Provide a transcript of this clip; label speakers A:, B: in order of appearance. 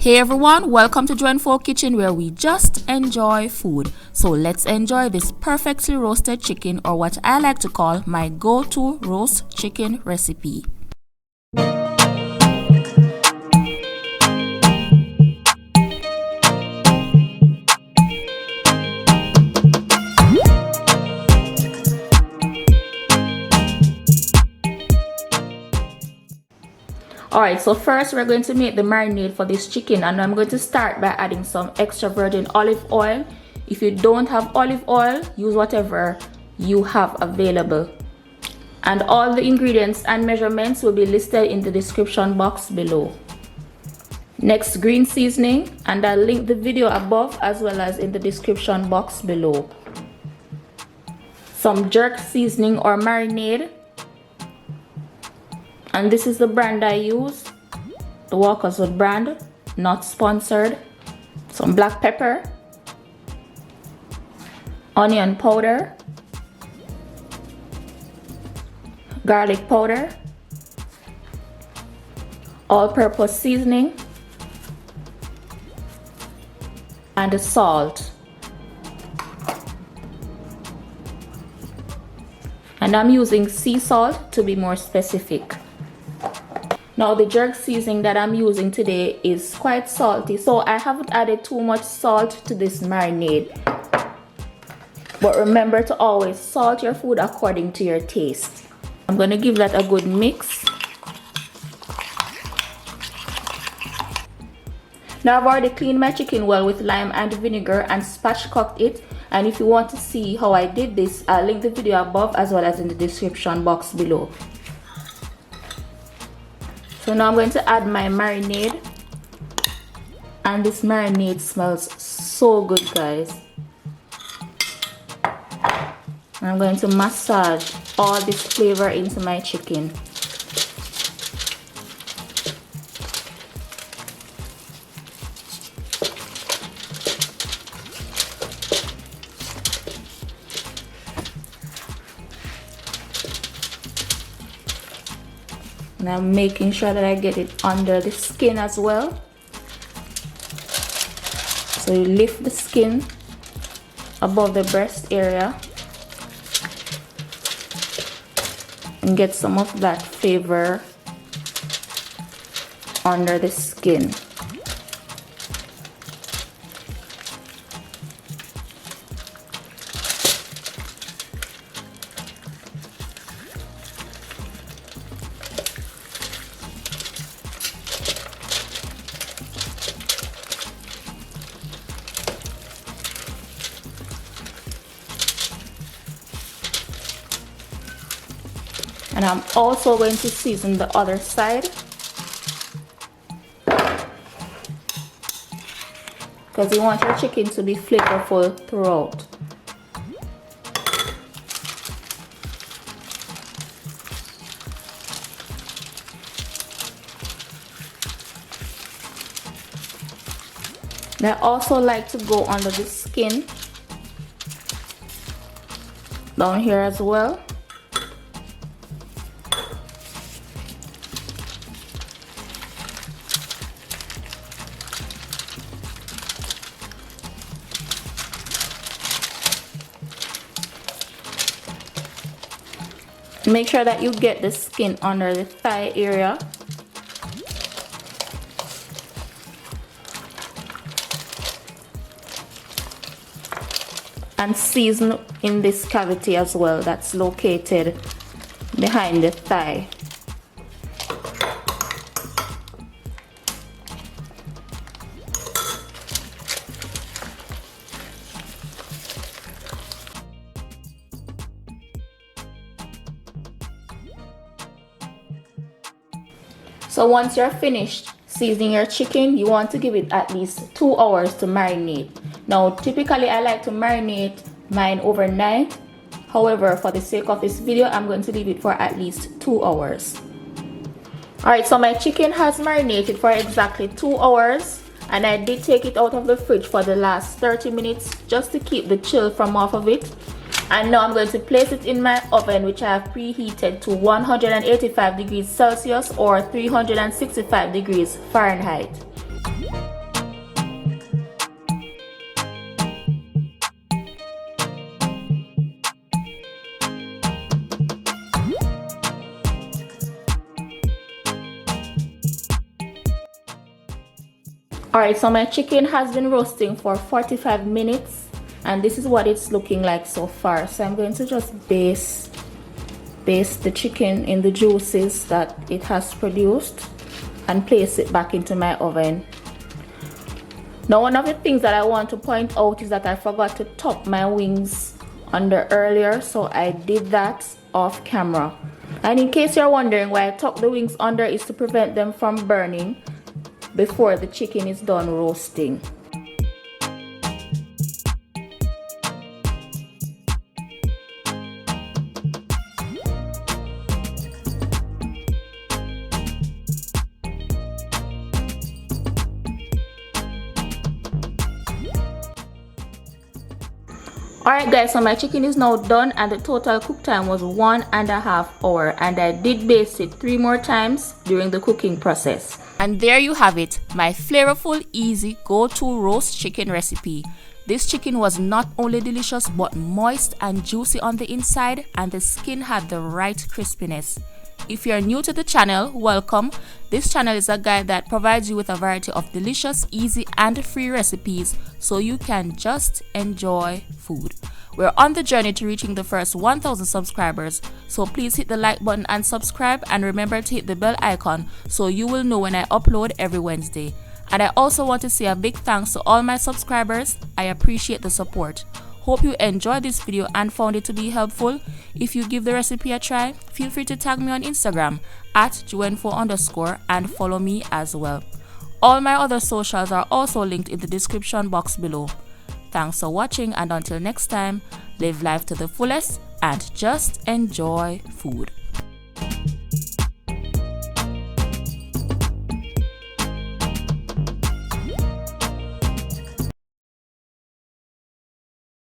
A: Hey everyone, welcome to JUENFO Kitchen, where we just enjoy food. So let's enjoy this perfectly roasted chicken, or what I like to call my go-to roast chicken recipe. Alright, so first we're going to make the marinade for this chicken, and I'm going to start by adding some extra virgin olive oil. If you don't have olive oil, use whatever you have available. And all the ingredients and measurements will be listed in the description box below. Next, green seasoning, and I'll link the video above as well as in the description box below. Some jerk seasoning or marinade. And this is the brand I use, the Walkerswood brand, not sponsored. Some black pepper, onion powder, garlic powder, all-purpose seasoning, and salt. And I'm using sea salt to be more specific. Now the jerk seasoning that I'm using today is quite salty, so I haven't added too much salt to this marinade. But remember to always salt your food according to your taste. I'm going to give that a good mix. Now I've already cleaned my chicken well with lime and vinegar and spatchcocked it. And if you want to see how I did this, I'll link the video above as well as in the description box below. So now I'm going to add my marinade, and this marinade smells so good, guys. I'm going to massage all this flavor into my chicken. And I'm making sure that I get it under the skin as well. So you lift the skin above the breast area and get some of that flavor under the skin. And I'm also going to season the other side, because you want your chicken to be flavorful throughout. And I also like to go under the skin, down here as well. Make sure that you get the skin under the thigh area. And season in this cavity as well that's located behind the thigh. So once you're finished seasoning your chicken, you want to give it at least 2 hours to marinate. Now typically I like to marinate mine overnight. However, for the sake of this video, I'm going to leave it for at least 2 hours. Alright, so my chicken has marinated for exactly 2 hours, and I did take it out of the fridge for the last 30 minutes just to keep the chill from off of it. And now I'm going to place it in my oven, which I have preheated to 185 degrees Celsius or 365 degrees Fahrenheit. Alright, so my chicken has been roasting for 45 minutes and this is what it's looking like so far. So I'm going to just baste the chicken in the juices that it has produced and place it back into my oven. Now, one of the things that I want to point out is that I forgot to top my wings under earlier, so I did that off camera. And in case you're wondering why I top the wings under, is to prevent them from burning before the chicken is done roasting. Alright guys, so my chicken is now done and the total cook time was 1.5 hours, and I did baste it 3 more times during the cooking process. And there you have it, my flavorful, easy, go-to roast chicken recipe. This chicken was not only delicious but moist and juicy on the inside, and the skin had the right crispiness. If you're new to the channel, welcome. This channel is a guide that provides you with a variety of delicious, easy and free recipes so you can just enjoy food. We're on the journey to reaching the first 1,000 subscribers, so please hit the like button and subscribe, and remember to hit the bell icon so you will know when I upload every Wednesday. And I also want to say a big thanks to all my subscribers. I appreciate the support. Hope you enjoyed this video and found it to be helpful. If you give the recipe a try, feel free to tag me on Instagram at JUENFO_ and follow me as well. All my other socials are also linked in the description box below. Thanks for watching, and until next time, live life to the fullest and just enjoy food.